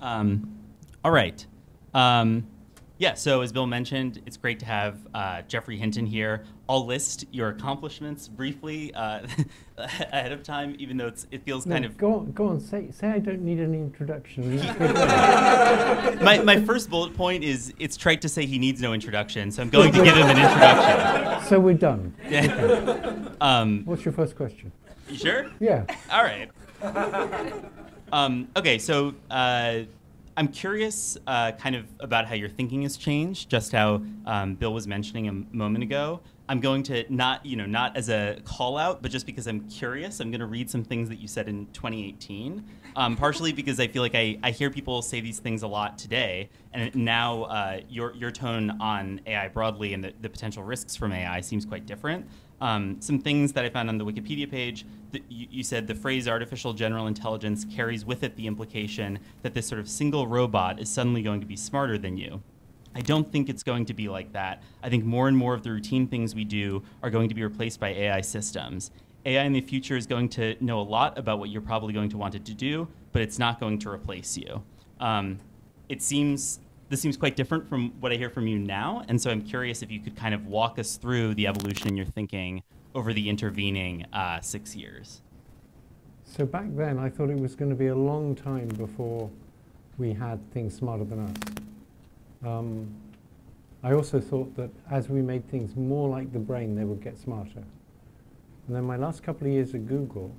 All right. Yeah, so as Bill mentioned, it's great to have Geoffrey Hinton here. I'll list your accomplishments briefly ahead of time, even though it feels kind of... Go on, say I don't need any introduction. My first bullet point is it's trite to say he needs no introduction, so I'm going to give him an introduction. So we're done. Yeah. What's your first question? You sure? Yeah. All right. Okay, so I'm curious kind of about how your thinking has changed, just how Bill was mentioning a moment ago. I'm going to not as a call out, but just because I'm curious, I'm going to read some things that you said in 2018, partially because I feel like I hear people say these things a lot today, and now your tone on AI broadly and the potential risks from AI seems quite different. Some things that I found on the Wikipedia page, you said the phrase artificial general intelligence carries with it the implication that this sort of single robot is suddenly going to be smarter than you. I don't think it's going to be like that. I think more and more of the routine things we do are going to be replaced by AI systems. AI in the future is going to know a lot about what you're probably going to want it to do, but it's not going to replace you. This seems quite different from what I hear from you now, and so I'm curious if you could kind of walk us through the evolution in your thinking over the intervening 6 years. So back then, I thought it was going to be a long time before we had things smarter than us. I also thought that as we made things more like the brain, they would get smarter. And then my last couple of years at Google,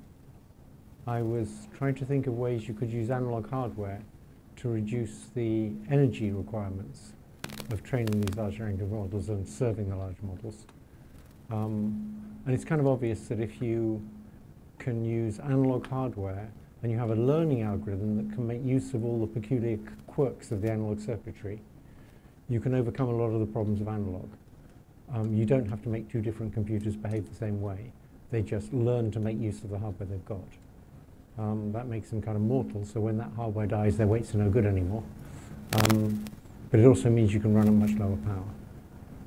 I was trying to think of ways you could use analog hardware to reduce the energy requirements of training these large language models and serving the large models. And it's kind of obvious that if you can use analog hardware and you have a learning algorithm that can make use of all the peculiar quirks of the analog circuitry, you can overcome a lot of the problems of analog. You don't have to make two different computers behave the same way. They just learn to make use of the hardware they've got. That makes them kind of mortal, so when that hardware dies, their weights are no good anymore. But it also means you can run at much lower power.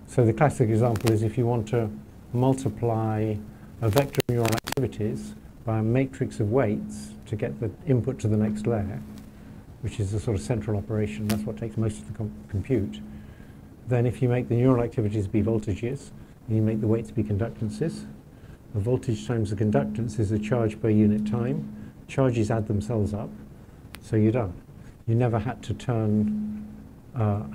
So the classic example is if you want to multiply a vector of neural activities by a matrix of weights to get the input to the next layer, which is the sort of central operation, that's what takes most of the compute, then if you make the neural activities be voltages, and you make the weights be conductances, the voltage times the conductance is the charge per unit time. Charges add themselves up, so you're done. You never had to turn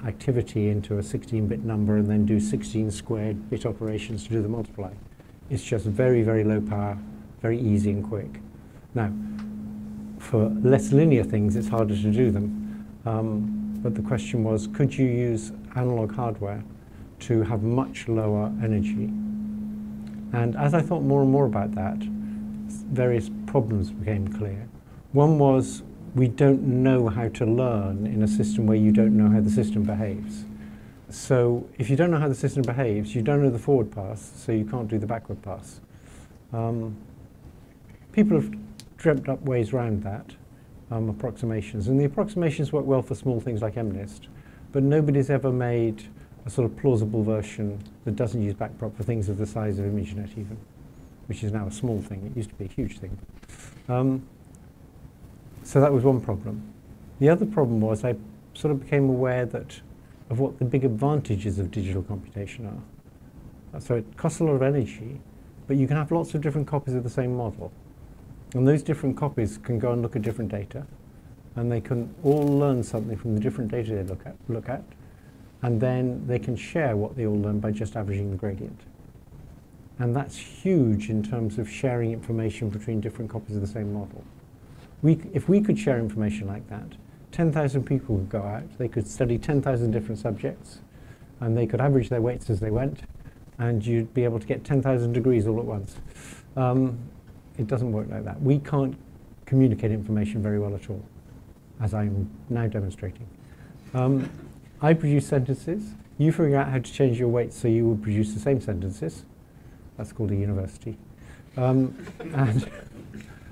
activity into a 16-bit number and then do 16 squared bit operations to do the multiply. It's just very, very low power, very easy and quick. Now, for less linear things, it's harder to do them. But the question was, could you use analog hardware to have much lower energy? And as I thought more and more about that, various problems became clear. One was we don't know how to learn in a system where you don't know how the system behaves. So if you don't know how the system behaves, you don't know the forward pass, so you can't do the backward pass. People have dreamt up ways around that, approximations. And the approximations work well for small things like MNIST, but nobody's ever made a sort of plausible version that doesn't use backprop for things of the size of ImageNet even, which is now a small thing. It used to be a huge thing. So that was one problem. The other problem was I sort of became aware of what the big advantages of digital computation are. So it costs a lot of energy, but you can have lots of different copies of the same model. And those different copies can go and look at different data, and they can all learn something from the different data they look at, and then they can share what they all learn by just averaging the gradient. And that's huge in terms of sharing information between different copies of the same model. If we could share information like that, 10,000 people could go out, they could study 10,000 different subjects, and they could average their weights as they went, and you'd be able to get 10,000 degrees all at once. It doesn't work like that. We can't communicate information very well at all, as I'm now demonstrating. I produce sentences. You figure out how to change your weights so you will produce the same sentences. That's called a university.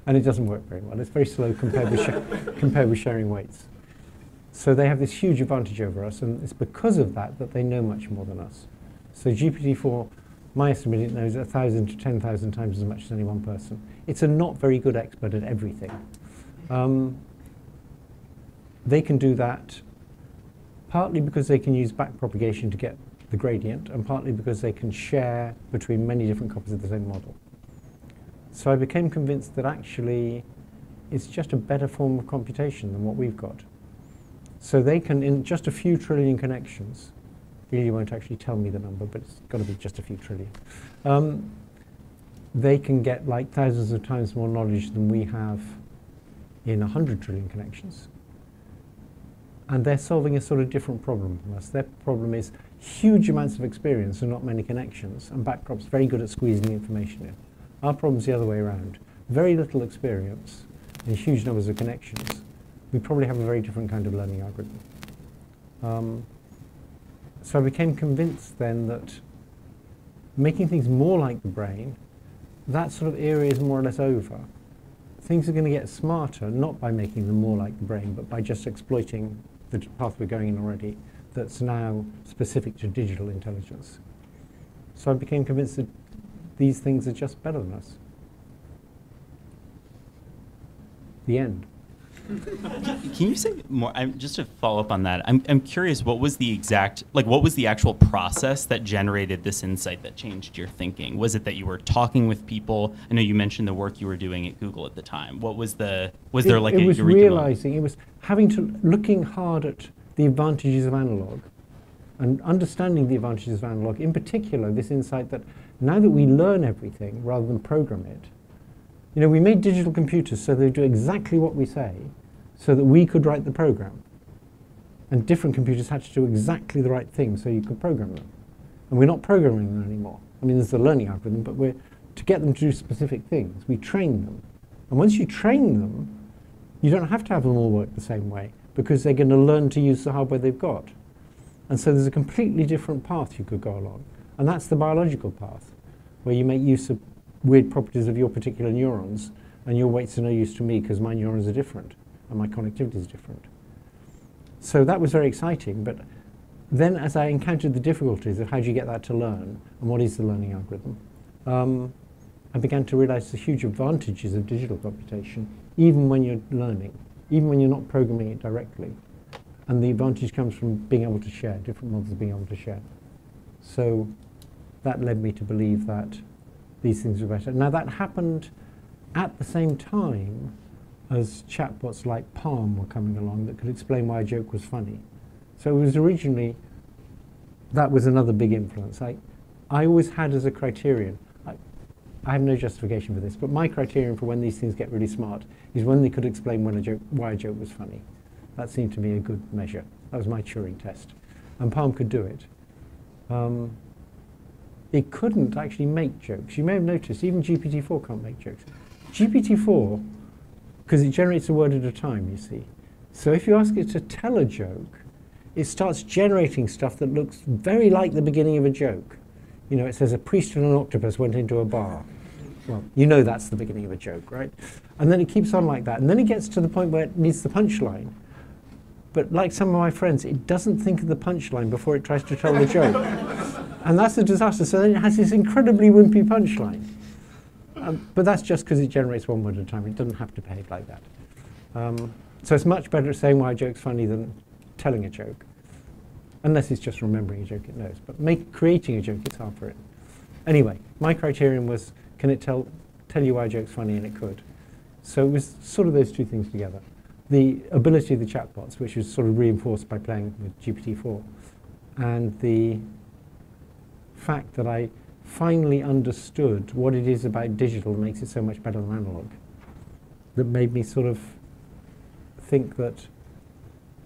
And it doesn't work very well. It's very slow compared with sharing weights. So they have this huge advantage over us, and it's because of that that they know much more than us. So GPT-4, my estimate, it knows 1,000 to 10,000 times as much as any one person. It's a not very good expert at everything. they can do that partly because they can use backpropagation to get the gradient, and partly because they can share between many different copies of the same model. So I became convinced that actually it's just a better form of computation than what we've got. So they can, in just a few trillion connections, really won't actually tell me the number, but it's got to be just a few trillion, they can get like thousands of times more knowledge than we have in 100 trillion connections. And they're solving a sort of different problem from us. Their problem is huge amounts of experience and not many connections, and backdrop's very good at squeezing information in. Our problem's the other way around. Very little experience and huge numbers of connections. We probably have a very different kind of learning algorithm. So I became convinced then that making things more like the brain, that sort of era is more or less over. Things are going to get smarter, not by making them more like the brain, but by just exploiting the path we're going in already that's now specific to digital intelligence. So I became convinced that these things are just better than us. The end. Can you say more? Just to follow up on that, I'm curious. What was the exact, like, what was the actual process that generated this insight that changed your thinking? Was it that you were talking with people? I know you mentioned the work you were doing at Google at the time. What was the? Was there like a eureka moment? Realizing, it was looking hard at the advantages of analog, and understanding the advantages of analog. In particular, this insight that now that we learn everything rather than program it. You know, we made digital computers so they do exactly what we say, so that we could write the program. And different computers had to do exactly the right thing so you could program them. And we're not programming them anymore. I mean, there's the learning algorithm, but to get them to do specific things, we train them. And once you train them, you don't have to have them all work the same way, because they're going to learn to use the hardware they've got. And so there's a completely different path you could go along. And that's the biological path, where you make use of weird properties of your particular neurons, and your weight's of no use to me because my neurons are different and my connectivity is different. So that was very exciting, but then as I encountered the difficulties of how do you get that to learn and what is the learning algorithm, I began to realize the huge advantages of digital computation, even when you're learning, even when you're not programming it directly. And the advantage comes from being able to share, different models being able to share. So that led me to believe that these things were better. Now that happened at the same time as chatbots like Palm were coming along that could explain why a joke was funny. So it was originally, that was another big influence. I always had as a criterion, I have no justification for this, but my criterion for when these things get really smart is when they could explain why a joke was funny. That seemed to me a good measure. That was my Turing test. And Palm could do it. It couldn't actually make jokes. You may have noticed, even GPT-4 can't make jokes. GPT-4, because it generates a word at a time, you see. So if you ask it to tell a joke, it starts generating stuff that looks very like the beginning of a joke. You know, it says a priest and an octopus went into a bar. Well, you know that's the beginning of a joke, right? And then it keeps on like that. And then it gets to the point where it needs the punchline. But like some of my friends, it doesn't think of the punchline before it tries to tell the joke. And that's a disaster. So then it has this incredibly wimpy punchline. But that's just because it generates one word at a time. It doesn't have to behave like that. So it's much better at saying why a joke's funny than telling a joke. Unless it's just remembering a joke it knows. But creating a joke, it's hard for it. Anyway, my criterion was, can it tell you why a joke's funny? And it could. So it was sort of those two things together. The ability of the chatbots, which was sort of reinforced by playing with GPT-4, and the fact that I finally understood what it is about digital that makes it so much better than analog, that made me sort of think that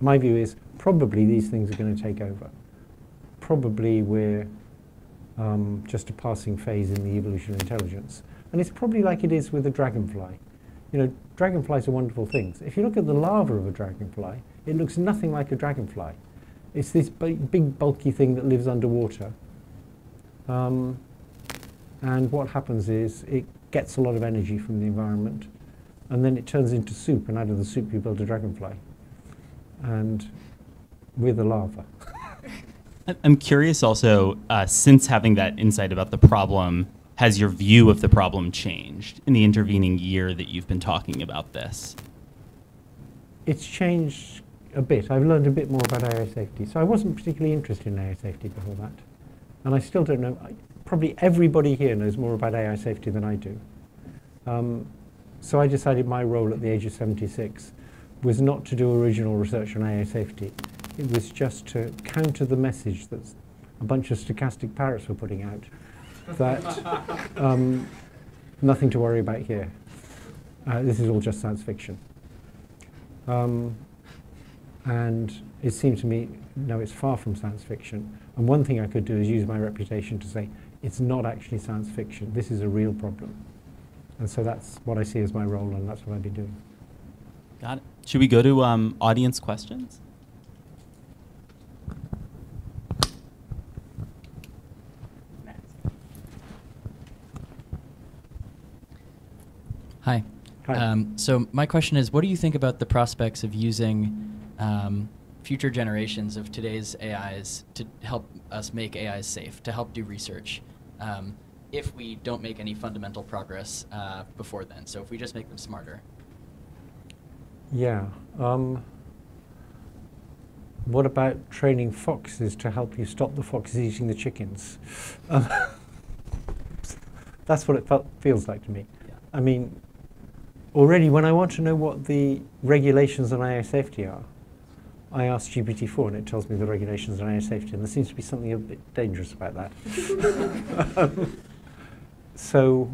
my view is probably these things are going to take over. Probably we're just a passing phase in the evolution of intelligence. And it's probably like it is with a dragonfly. You know, dragonflies are wonderful things. If you look at the larva of a dragonfly, it looks nothing like a dragonfly. It's this big bulky thing that lives underwater. And what happens is it gets a lot of energy from the environment, and then it turns into soup, and out of the soup you build a dragonfly. And we're the larva. I'm curious also, since having that insight about the problem, has your view of the problem changed in the intervening year that you've been talking about this? It's changed a bit. I've learned a bit more about AI safety. So I wasn't particularly interested in AI safety before that. And I still don't know. Probably everybody here knows more about AI safety than I do. So I decided my role at the age of 76 was not to do original research on AI safety. It was just to counter the message that a bunch of stochastic parrots were putting out, that nothing to worry about here. This is all just science fiction. And it seemed to me, no, it's far from science fiction. And one thing I could do is use my reputation to say, it's not actually science fiction. This is a real problem. And so that's what I see as my role, and that's what I've been doing. Got it. Should we go to audience questions? Hi. Hi. So my question is, what do you think about the prospects of using future generations of today's AIs to help us make AIs safe, to help do research, if we don't make any fundamental progress before then? So if we just make them smarter. Yeah. What about training foxes to help you stop the foxes eating the chickens? That's what it feels like to me. Yeah. I mean, already when I want to know what the regulations on AI safety are, I ask GPT-4 and it tells me the regulations on AI safety, and there seems to be something a bit dangerous about that. So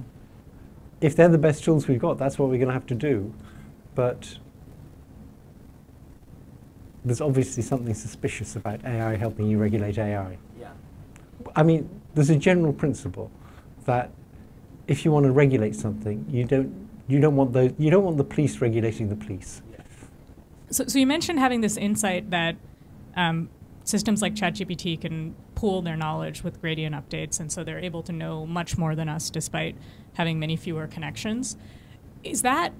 if they're the best tools we've got, that's what we're going to have to do. But there's obviously something suspicious about AI helping you regulate AI. Yeah. I mean, there's a general principle that if you want to regulate something, you don't want the police regulating the police. Yeah. So you mentioned having this insight that systems like ChatGPT can pool their knowledge with gradient updates, and so they're able to know much more than us despite having many fewer connections. Is that,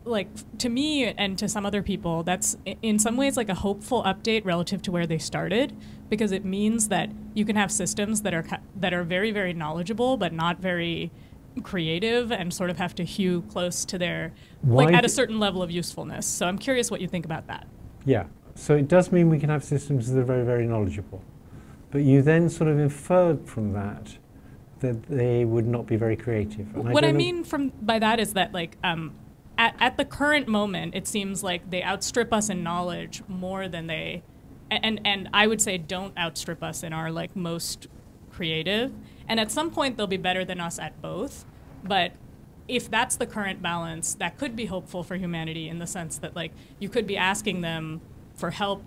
like, to me and to some other people, that's in some ways like a hopeful update relative to where they started, because it means that you can have systems that are very, very knowledgeable but not very creative and sort of have to hew close to their, like, at a certain level of usefulness. So I'm curious what you think about that. Yeah. So it does mean we can have systems that are very, very knowledgeable. But you then sort of inferred from that that they would not be very creative. And what I mean by that is that, like, at the current moment, it seems like they outstrip us in knowledge more than they, and I would say don't outstrip us in our, like, most creative. And at some point, they'll be better than us at both. But if that's the current balance, that could be hopeful for humanity in the sense that, like, you could be asking them for help,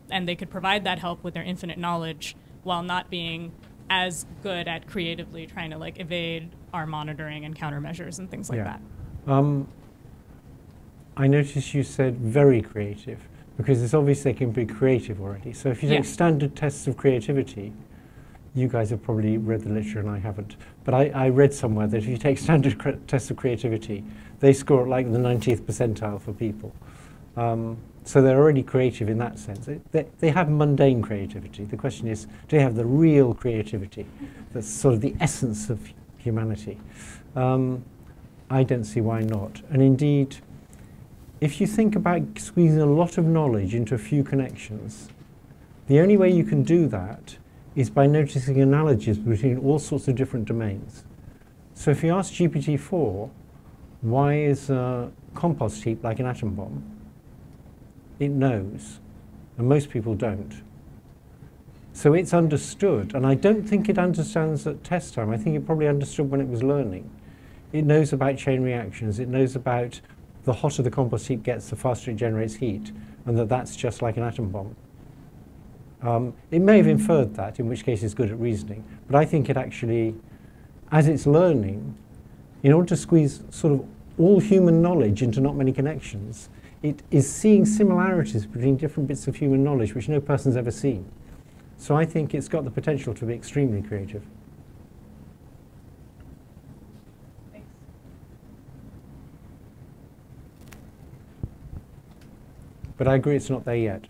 and they could provide that help with their infinite knowledge while not being as good at creatively trying to, like, evade our monitoring and countermeasures and things like that. I noticed you said very creative, because it's obvious they can be creative already. So if you take standard tests of creativity, you guys have probably read the literature and I haven't, but I read somewhere that if you take standard tests of creativity, they score at like the 90th percentile for people. So they're already creative in that sense. They have mundane creativity. The question is, do they have the real creativity that's sort of the essence of humanity? I don't see why not. And indeed, if you think about squeezing a lot of knowledge into a few connections, the only way you can do that is by noticing analogies between all sorts of different domains. So if you ask GPT-4, why is a compost heap like an atom bomb? It knows, and most people don't. So it's understood, and I don't think it understands at test time. I think it probably understood when it was learning. It knows about chain reactions. It knows about the hotter the compost heap gets, the faster it generates heat, and that's just like an atom bomb. It may have inferred that, in which case it's good at reasoning, but I think it actually, as it's learning, in order to squeeze sort of all human knowledge into not many connections, it is seeing similarities between different bits of human knowledge which no person's ever seen. So I think it's got the potential to be extremely creative. Thanks. But I agree it's not there yet.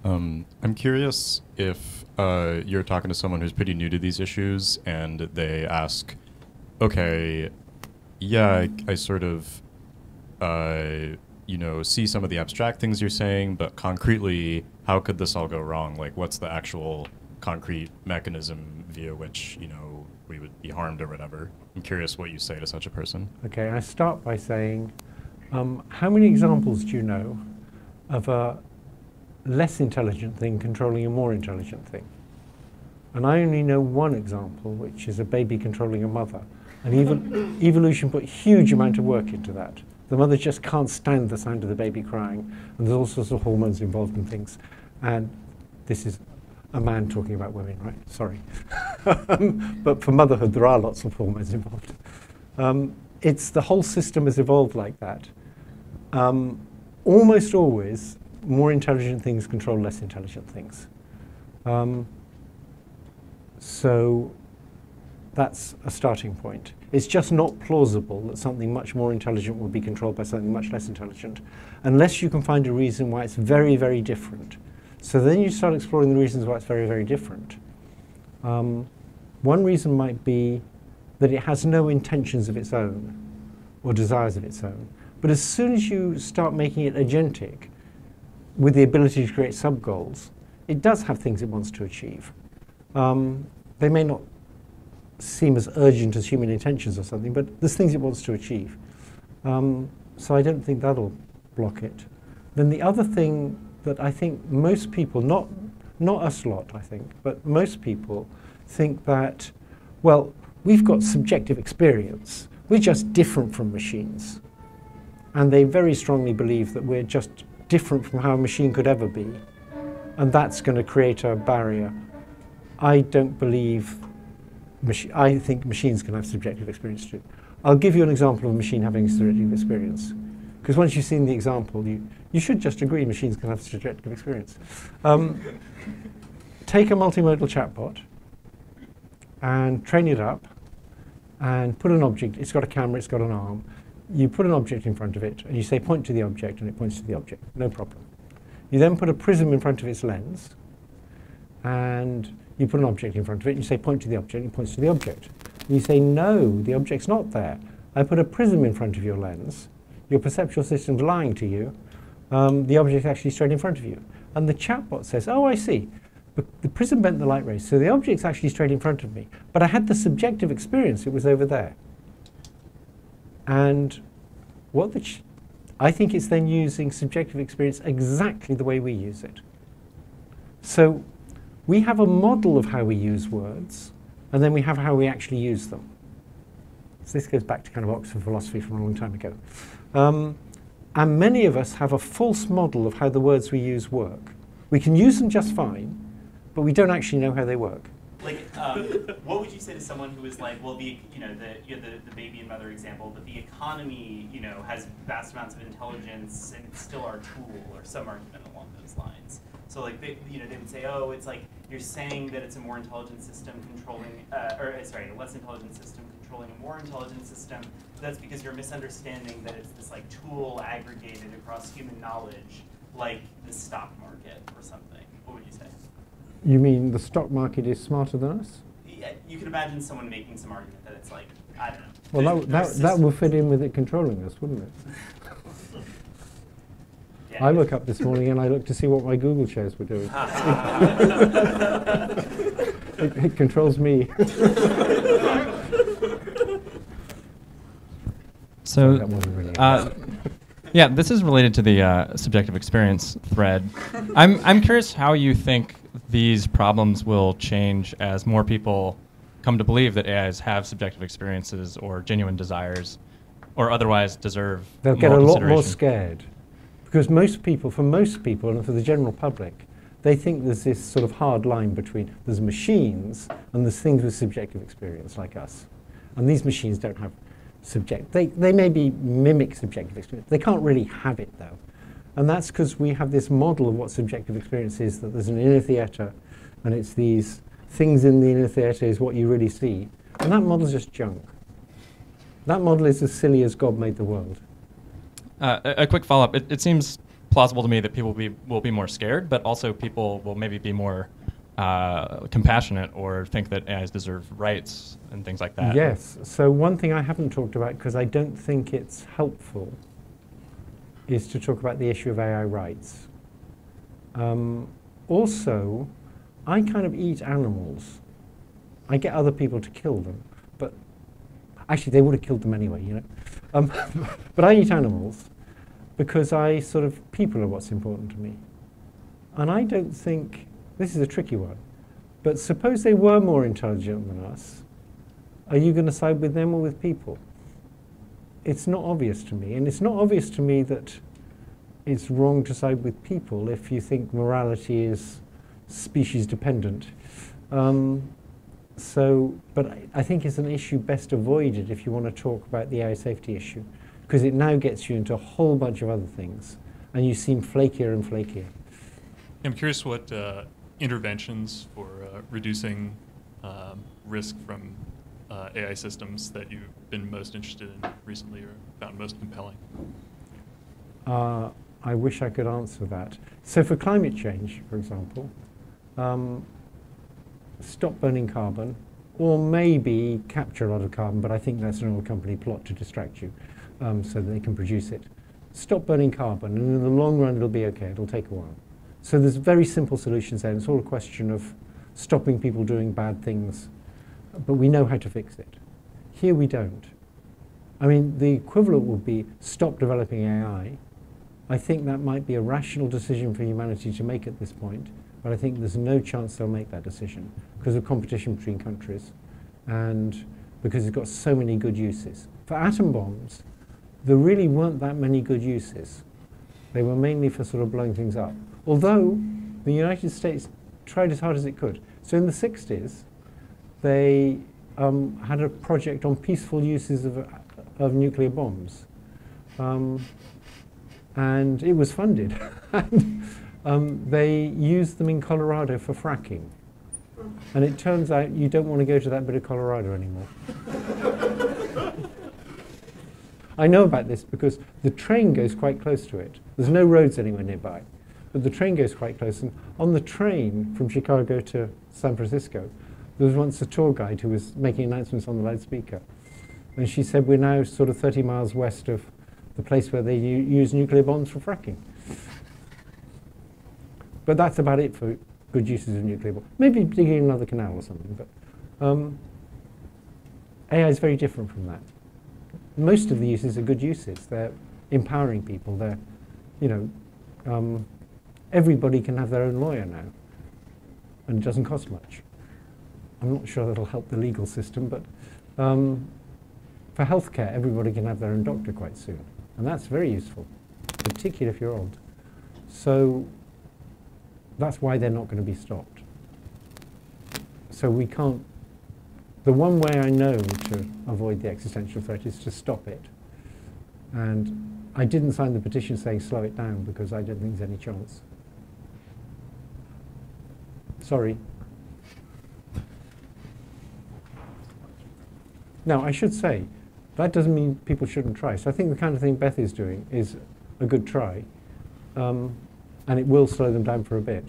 I'm curious if you're talking to someone who's pretty new to these issues and they ask, okay, yeah, I sort of see some of the abstract things you're saying, but concretely, how could this all go wrong? Like, what's the actual concrete mechanism via which, we would be harmed or whatever? I'm curious what you say to such a person. Okay, I start by saying, how many examples do you know of a less intelligent thing controlling a more intelligent thing? And I only know one example, which is a baby controlling a mother. And evolution put a huge amount of work into that. The mother just can't stand the sound of the baby crying, and there's all sorts of hormones involved in things. And this is a man talking about women, right? Sorry. But for motherhood, there are lots of hormones involved. It's the whole system has evolved like that. Almost always, more intelligent things control less intelligent things. So that's a starting point. It's just not plausible that something much more intelligent will be controlled by something much less intelligent, unless you can find a reason why it's very, very different. So then you start exploring the reasons why it's very, very different. One reason might be that it has no intentions of its own or desires of its own. But as soon as you start making it agentic, with the ability to create sub-goals, it does have things it wants to achieve. They may not seem as urgent as human intentions or something, but there's things it wants to achieve. So I don't think that'll block it. Then the other thing that I think most people, not us lot, I think, but most people think that, well, we've got subjective experience. We're just different from machines. And they very strongly believe that we're just different from how a machine could ever be. And that's going to create a barrier. I don't believe, I think machines can have subjective experience too. I'll give you an example of a machine having a subjective experience. Because once you've seen the example, you should just agree machines can have subjective experience. Take a multimodal chatbot and train it up and put an object, it's got a camera, it's got an arm. You put an object in front of it and you say point to the object and it points to the object, no problem. You then put a prism in front of its lens and you put an object in front of it and you say point to the object and it points to the object. And you say no, the object's not there. I put a prism in front of your lens, your perceptual system's lying to you, the object's actually straight in front of you. And the chatbot says, oh, I see. The prism bent the light rays, so the object's actually straight in front of me. But I had the subjective experience, it was over there. And I think it's then using subjective experience exactly the way we use it. So we have a model of how we use words, and then we have how we actually use them. So this goes back to kind of Oxford philosophy from a long time ago. And many of us have a false model of how the words we use work. We can use them just fine, but we don't actually know how they work. Like, what would you say to someone who is like, well, you have the baby and mother example, but the economy, has vast amounts of intelligence and it's still our tool, or some argument along those lines. So like, they would say, oh, it's like you're saying that it's a more intelligent system controlling, a less intelligent system controlling a more intelligent system. That's because you're misunderstanding that it's this like tool aggregated across human knowledge, like the stock market or something. What would you say? You mean the stock market is smarter than us? Yeah, you can imagine someone making some argument that it's like, I don't know. Well, that would fit in with it controlling us, wouldn't it? Yeah, I woke up this morning and I looked to see what my Google shares were doing. It controls me. So, that wasn't really yeah, this is related to the subjective experience thread. I'm curious how you think these problems will change as more people come to believe that AIs have subjective experiences or genuine desires, or otherwise deserve They'll more get a lot more consideration. scared. Because for most people and for the general public, they think there's this sort of hard line between there's machines and there's things with subjective experience like us. And these machines don't have they maybe mimic subjective experience. They can't really have it though. And that's because we have this model of what subjective experience is, that there's an inner theatre and it's these things in the inner theatre is what you really see. And that model's just junk. That model is as silly as God made the world. A quick follow-up. It seems plausible to me that people will be more scared, but also people will maybe be more compassionate or think that AIs deserve rights and things like that. Yes. So one thing I haven't talked about, because I don't think it's helpful, is to talk about the issue of AI rights. Also, I kind of eat animals. I get other people to kill them, but actually they would have killed them anyway, you know. But I eat animals because people are what's important to me. And I don't think, this is a tricky one, but suppose they were more intelligent than us, are you going to side with them or with people? It's not obvious to me, and it's not obvious to me that it's wrong to side with people if you think morality is species dependent. But I think it's an issue best avoided if you want to talk about the AI safety issue, because it now gets you into a whole bunch of other things, and you seem flakier and flakier. I'm curious what interventions for reducing risk from AI systems that you've been most interested in recently or found most compelling. I wish I could answer that. So for climate change, for example, stop burning carbon, or maybe capture a lot of carbon, but I think that's an old company plot to distract you so that they can produce it. Stop burning carbon, and in the long run it'll be okay, it'll take a while. So there's very simple solutions there. It's all a question of stopping people doing bad things, but we know how to fix it. Here we don't. I mean, the equivalent would be stop developing AI. I think that might be a rational decision for humanity to make at this point, but I think there's no chance they'll make that decision because of competition between countries and because it's got so many good uses. For atom bombs, there really weren't that many good uses. They were mainly for sort of blowing things up. Although the United States tried as hard as it could. So in the 60s, they had a project on peaceful uses of nuclear bombs. And it was funded. And they used them in Colorado for fracking. And it turns out you don't want to go to that bit of Colorado anymore. I know about this because the train goes quite close to it. There's no roads anywhere nearby, but the train goes quite close. And on the train from Chicago to San Francisco, there was once a tour guide who was making announcements on the loudspeaker. And she said, we're now sort of 30 miles west of the place where they use nuclear bombs for fracking. But that's about it for good uses of nuclear bombs. Maybe digging another canal or something, but AI is very different from that. Most of the uses are good uses. They're empowering people. They're, you know, everybody can have their own lawyer now, and it doesn't cost much. I'm not sure that'll help the legal system, but for healthcare, everybody can have their own doctor quite soon, and that's very useful, particularly if you're old. So that's why they're not going to be stopped. So we can't. The one way I know to avoid the existential threat is to stop it. And I didn't sign the petition saying slow it down because I don't think there's any chance. Sorry. Now, I should say, that doesn't mean people shouldn't try. So I think the kind of thing Beth is doing is a good try. And it will slow them down for a bit.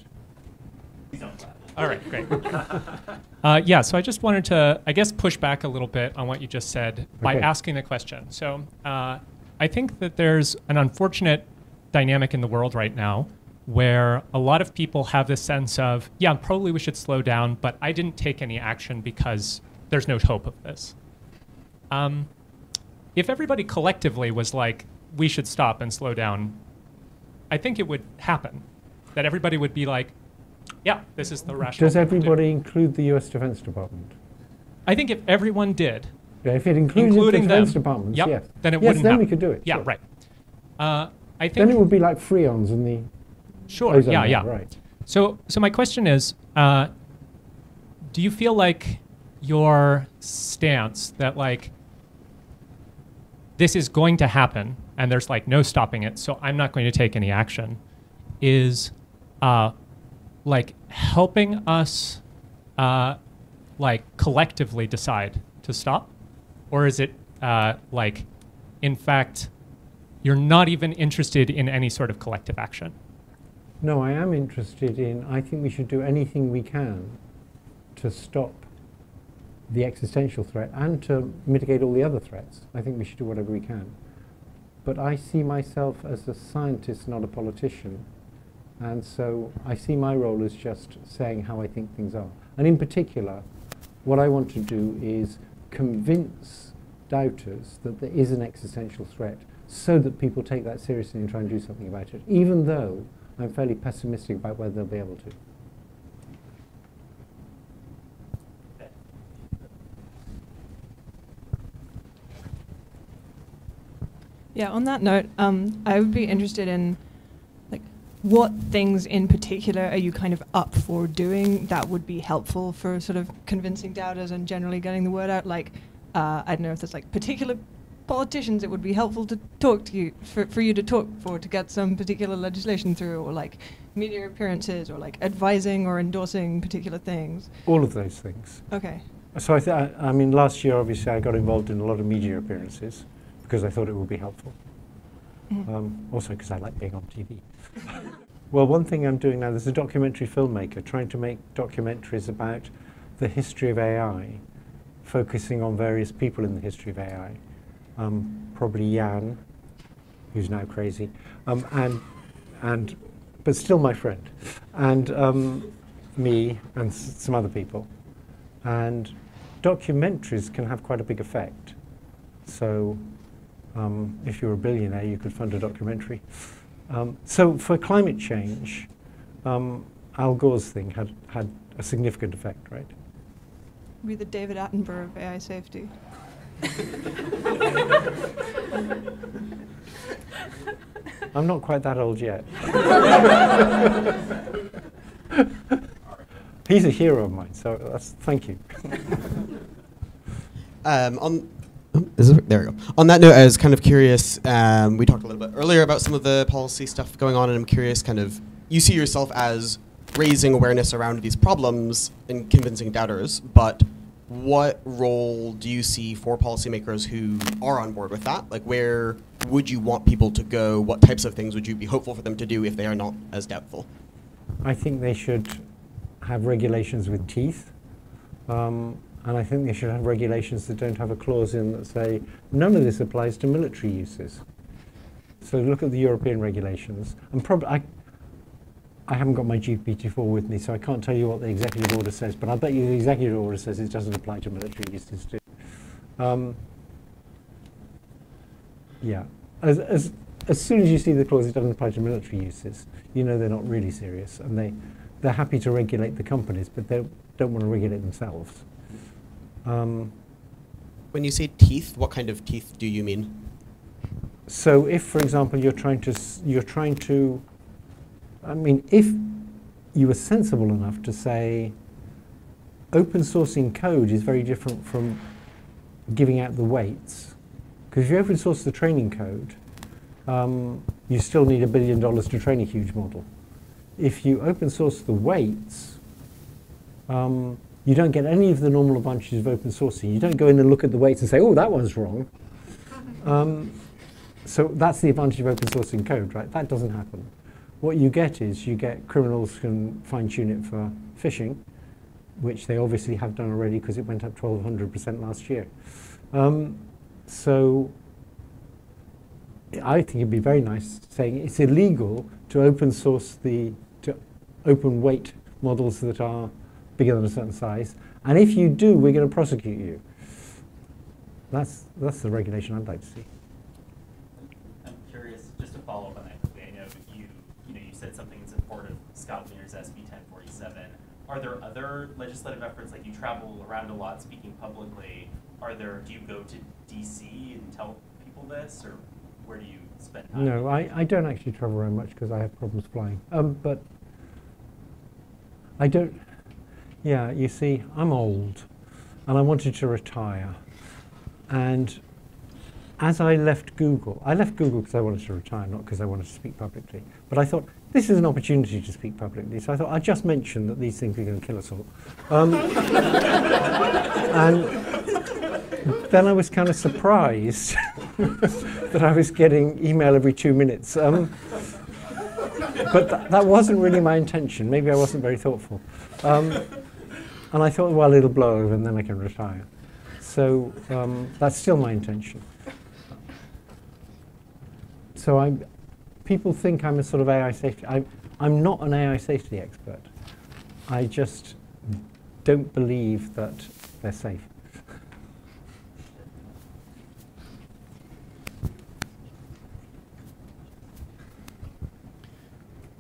All right, great. Yeah, so I just wanted to, I guess, push back a little bit on what you just said by asking the question. So I think that there's an unfortunate dynamic in the world right now where a lot of people have this sense of, yeah, probably we should slow down, but I didn't take any action because there's no hope of this. If everybody collectively was like, we should stop and slow down, I think it would happen. That everybody would be like, yeah, this is the rational Does everybody include the US Defense Department? I think if everyone did, yeah, if it included the Defense Department, yep, yes. then it wouldn't then happen. we could do it. Yeah, sure. right. I think then it would be like freons in the ozone layer, right. So my question is, do you feel like your stance that like this is going to happen and there's like no stopping it, so I'm not going to take any action, is like helping us like collectively decide to stop? Or is it like, in fact, you're not even interested in any sort of collective action? No, I am interested in, I think we should do anything we can to stop the existential threat and to mitigate all the other threats. I think we should do whatever we can. but I see myself as a scientist, not a politician. And so I see my role as just saying how I think things are. And in particular, what I want to do is convince doubters that there is an existential threat so that people take that seriously and try and do something about it, even though I'm fairly pessimistic about whether they'll be able to. Yeah, on that note, I would be interested in what things in particular are you kind of up for doing that would be helpful for sort of convincing doubters and generally getting the word out? Like, I don't know if there's like particular politicians it would be helpful to talk to you, for you to talk for, to get some particular legislation through, or like media appearances, or like advising or endorsing particular things. All of those things. Okay. So I mean, last year obviously I got involved in a lot of media appearances because I thought it would be helpful. Also because I like being on TV. Well, one thing I'm doing now, there's a documentary filmmaker trying to make documentaries about the history of AI, focusing on various people in the history of AI. Probably Jan, who's now crazy, but still my friend, and me and some other people. And documentaries can have quite a big effect. So if you're a billionaire, you could fund a documentary. So for climate change, Al Gore's thing had a significant effect, right? Be the David Attenborough of AI safety. I'm not quite that old yet. He's a hero of mine, so thank you. There we go. On that note, I was kind of curious, we talked a little bit earlier about some of the policy stuff going on, and I'm curious, kind of, you see yourself as raising awareness around these problems and convincing doubters, but what role do you see for policymakers who are on board with that? Like, where would you want people to go? What types of things would you be hopeful for them to do if they are not as doubtful? I think they should have regulations with teeth. And I think they should have regulations that don't have a clause in that say, none of this applies to military uses. So look at the European regulations. And probably, I haven't got my GPT-4 with me, so I can't tell you what the executive order says, but I bet you the executive order says it doesn't apply to military uses too. Yeah. As soon as you see the clause it doesn't apply to military uses, you know they're not really serious, and they're happy to regulate the companies, but they don't want to regulate themselves. When you say teeth, what kind of teeth do you mean? So if, for example, you're trying to, I mean, if you were sensible enough to say open sourcing code is very different from giving out the weights, because if you open source the training code, you still need $1 billion to train a huge model. If you open source the weights, you don't get any of the normal advantages of open sourcing. You don't go in and look at the weights and say, oh, that one's wrong. So that's the advantage of open sourcing code, right? That doesn't happen. What you get is you get criminals can fine-tune it for phishing, which they obviously have done already because it went up 1,200% last year. So I think it'd be very nice saying it's illegal to open source to open weight models that are bigger than a certain size, and if you do, we're going to prosecute you. That's the regulation I'd like to see. I'm curious, just to follow up on that quickly. I know you said something in support of Scott Wiener's SB 1047. Are there other legislative efforts, like you travel around a lot speaking publicly? Do you go to DC and tell people this, or where do you spend time? No, I don't actually travel around much because I have problems flying. But I don't. Yeah, you see, I'm old, and I wanted to retire. And as I left Google because I wanted to retire, not because I wanted to speak publicly. But I thought, this is an opportunity to speak publicly. So I thought, I'd just mention that these things are going to kill us all. And then I was kind of surprised that I was getting email every 2 minutes. But that wasn't really my intention. Maybe I wasn't very thoughtful. And I thought, well, it'll blow over and then I can retire. So that's still my intention. So people think I'm a sort of AI safety. I'm not an AI safety expert. I just don't believe that they're safe.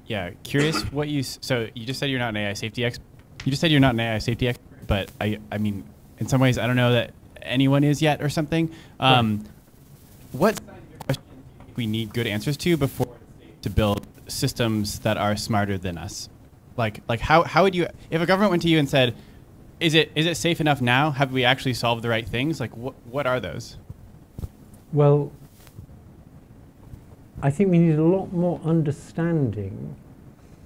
Yeah, curious what so you just said you're not an AI safety expert. You just said you're not an AI safety expert, but I mean, in some ways, I don't know that anyone is yet or something. What questions do you think we need good answers to before to build systems that are smarter than us? Like how would you, if a government went to you and said, is it safe enough now? Have we actually solved the right things? Like what are those? Well, I think we need a lot more understanding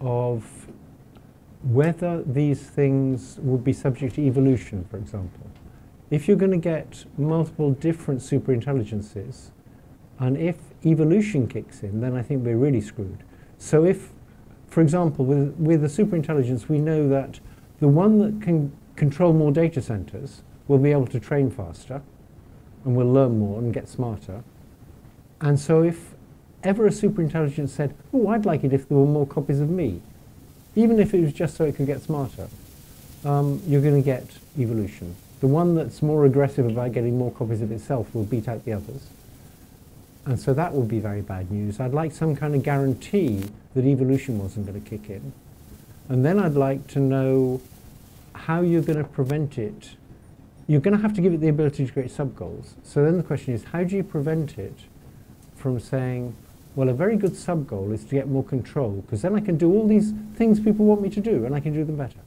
of whether these things would be subject to evolution, for example. If you're going to get multiple different superintelligences, and if evolution kicks in, then I think we're really screwed. So if, for example, with a superintelligence, we know that the one that can control more data centers will be able to train faster, and will learn more and get smarter. And so if ever a superintelligence said, oh, I'd like it if there were more copies of me, even if it was just so it could get smarter, you're going to get evolution. The one that's more aggressive about getting more copies of itself will beat out the others. And so that would be very bad news. I'd like some kind of guarantee that evolution wasn't going to kick in. And then I'd like to know how you're going to prevent it. You're going to have to give it the ability to create sub-goals. So then the question is, how do you prevent it from saying, well, a very good sub-goal is to get more control, because then I can do all these things people want me to do, and I can do them better.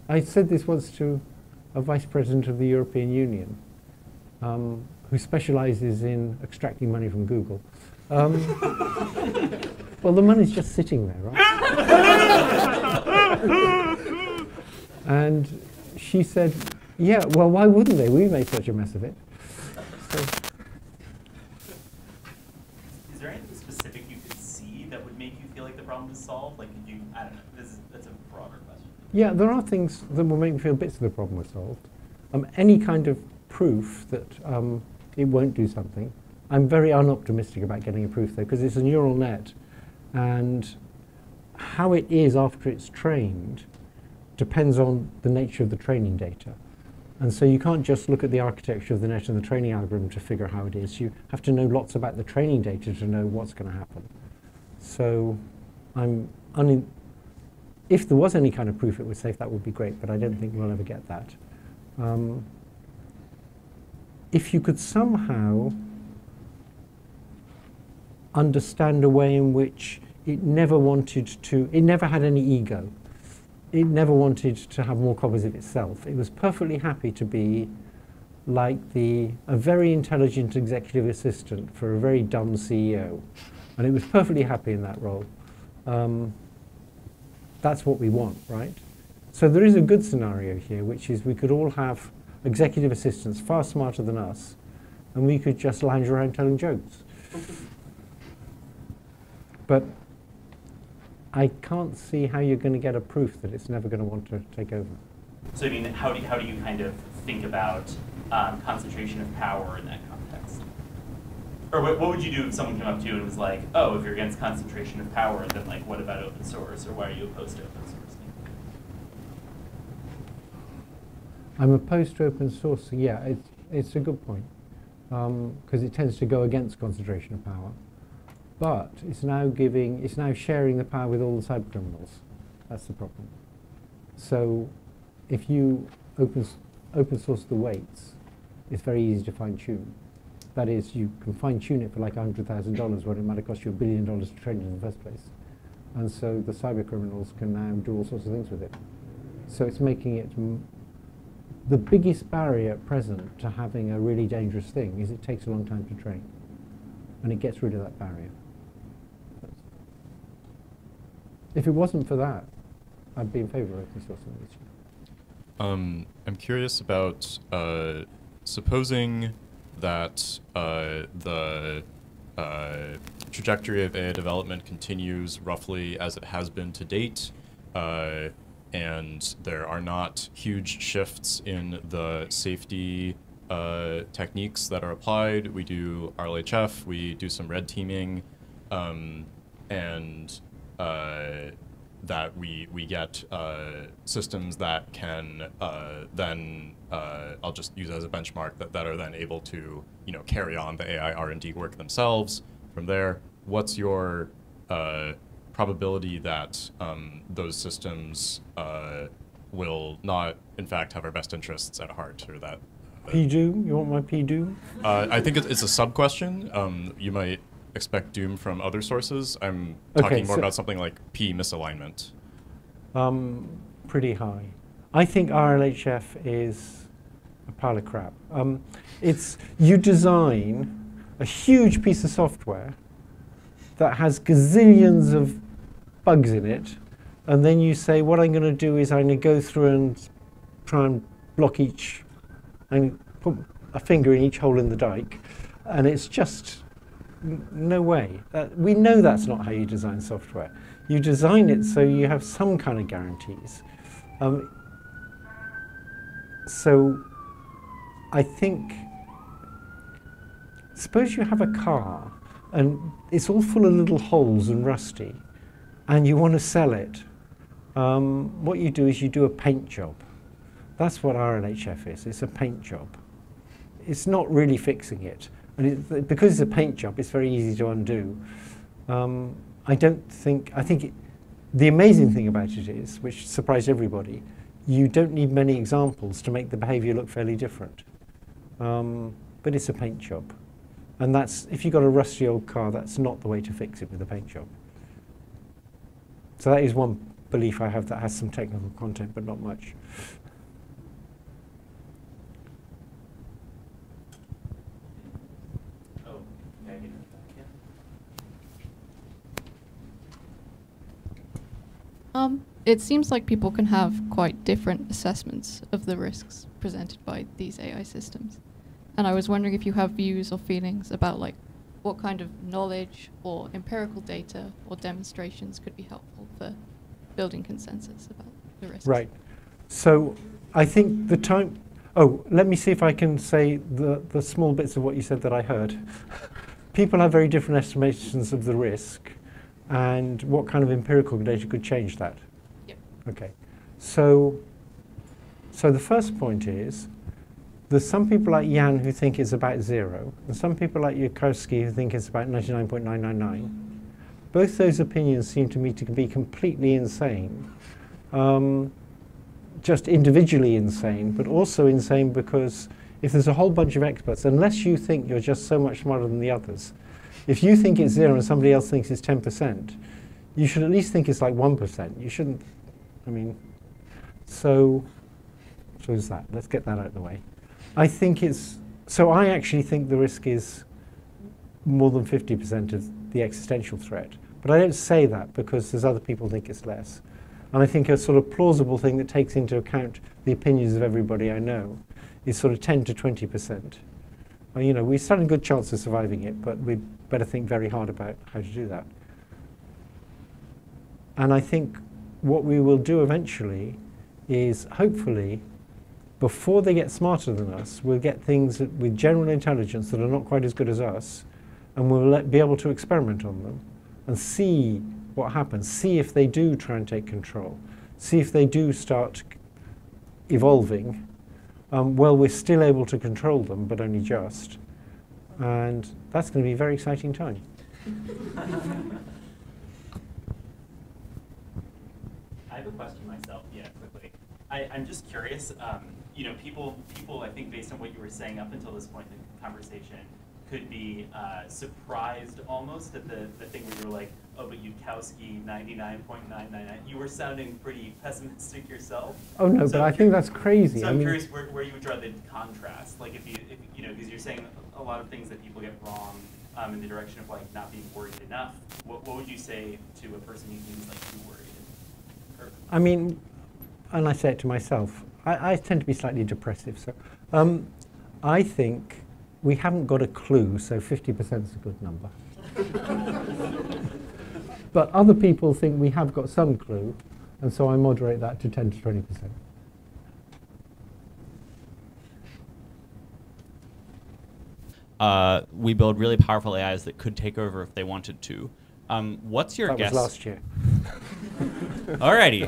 I said this once to a vice president of the European Union, who specializes in extracting money from Google. Well, the money's just sitting there, right? And she said, yeah, well, why wouldn't they? We made such a mess of it. So, is there anything specific you could see that would make you feel like the problem is solved? Like, could you, I don't know, that's a broader question. yeah, there are things that will make me feel bits of the problem was solved. Any kind of proof that it won't do something. I'm very unoptimistic about getting a proof though, because it's a neural net, and how it is after it's trained depends on the nature of the training data. And so you can't just look at the architecture of the net and the training algorithm to figure out how it is. You have to know lots about the training data to know what's going to happen. So if there was any kind of proof it was safe, that would be great, but I don't think we'll ever get that. If you could somehow understand a way in which it never had any ego. It never wanted to have more copies of itself. It was perfectly happy to be like a very intelligent executive assistant for a very dumb CEO. And it was perfectly happy in that role. That's what we want, right? So there is a good scenario here, which is we could all have executive assistants far smarter than us, and we could just lounge around telling jokes. But I can't see how you're going to get a proof that it's never going to want to take over. So I mean, how do you kind of think about concentration of power in that context? Or what would you do if someone came up to you and was like, oh, if you're against concentration of power, then like what about open source, or why are you opposed to open source? I'm opposed to open source. Yeah, it's a good point, because it tends to go against concentration of power. But it's now sharing the power with all the cyber criminals. That's the problem. So if you open source the weights, it's very easy to fine tune. That is, you can fine tune it for like $100,000 when it might have cost you $1 billion to train it in the first place. And so the cyber criminals can now do all sorts of things with it. So it's making it the biggest barrier at present to having a really dangerous thing is it takes a long time to train. And it gets rid of that barrier. If it wasn't for that, I'd be in favor of open source on this. I'm curious about supposing that the trajectory of AI development continues roughly as it has been to date, and there are not huge shifts in the safety techniques that are applied. We do RLHF, we do some red teaming, and that we get systems that can then, I'll just use as a benchmark, that are then able to carry on the AI R&D work themselves. From there, what's your probability that those systems will not, in fact, have our best interests at heart, or that? PDO? You want my PDO? I think it's a sub-question. You might expect doom from other sources. I'm talking more about something like P misalignment. Pretty high. I think RLHF is a pile of crap. It's you design a huge piece of software that has gazillions of bugs in it, and then you say, what I'm going to do is I'm going to go through and try and block each, and put a finger in each hole in the dike, and it's just no way. We know that's not how you design software. You design it so you have some kind of guarantees. So I think, suppose you have a car and it's all full of little holes and rusty, and you want to sell it. What you do is you do a paint job. That's what RLHF is. It's a paint job. It's not really fixing it. And because it's a paint job, it's very easy to undo. I think the amazing thing about it is, which surprised everybody, you don't need many examples to make the behavior look fairly different. But it's a paint job. And that's, if you've got a rusty old car, that's not the way to fix it with a paint job. So that is one belief I have that has some technical content, but not much. It seems like people can have quite different assessments of the risks presented by these AI systems. And I was wondering if you have views or feelings about like what kind of knowledge or empirical data or demonstrations could be helpful for building consensus about the risks. Right. So I think the time, let me see if I can say the small bits of what you said that I heard. People have very different estimations of the risk, and what kind of empirical data could change that? Yep. Okay. So the first point is, there's some people like Jan who think it's about 0, and some people like Yudkowsky who think it's about 99.999. Both those opinions seem to me to be completely insane. Just individually insane, but also insane because if there's a whole bunch of experts, unless you think you're just so much smarter than the others, if you think it's 0 and somebody else thinks it's 10%, you should at least think it's like 1%. You shouldn't, so is that. Let's get that out of the way. I actually think the risk is more than 50% of the existential threat. But I don't say that because there's other people who think it's less. And I think a sort of plausible thing that takes into account the opinions of everybody I know is sort of 10 to 20%. We stand a good chance of surviving it, but we'd better think very hard about how to do that. And I think what we will do eventually is, hopefully, before they get smarter than us, we'll get things with general intelligence that are not quite as good as us, and we'll be able to experiment on them and see what happens, see if they do try and take control, see if they do start evolving. Well, we're still able to control them, but only just. And that's going to be a very exciting time. I have a question myself, quickly. I'm just curious, people, I think based on what you were saying up until this point in the conversation, could be surprised almost at the thing where you were like, oh, but Yudkowsky 99.999. You were sounding pretty pessimistic yourself. Oh no, but I think that's crazy. So I'm curious where you would draw the contrast, like if because you're saying a lot of things that people get wrong in the direction of like not being worried enough. What would you say to a person who seems like too worried? And I say it to myself. I tend to be slightly depressive, so I think we haven't got a clue, so 50% is a good number. But other people think we have got some clue, and so I moderate that to 10 to 20%. we build really powerful AIs that could take over if they wanted to. What's your guess? That was last year. Alrighty.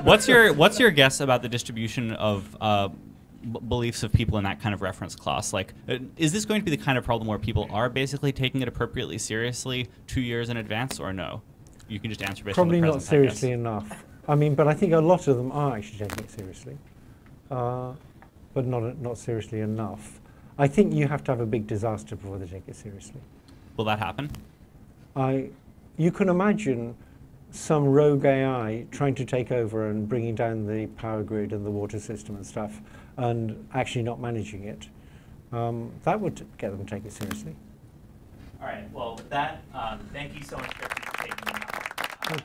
What's your guess about the distribution of beliefs of people in that kind of reference class? Like, is this going to be the kind of problem where people are basically taking it appropriately seriously 2 years in advance, or no? You can just answer based on the Probably present, not seriously enough. I mean, but I think a lot of them are actually taking it seriously, but not seriously enough. I think you have to have a big disaster before they take it seriously. Will that happen? You can imagine some rogue AI trying to take over and bringing down the power grid and the water system and stuff, and actually not managing it. That would get them to take it seriously. All right. Well, with that, thank you so much for taking the time.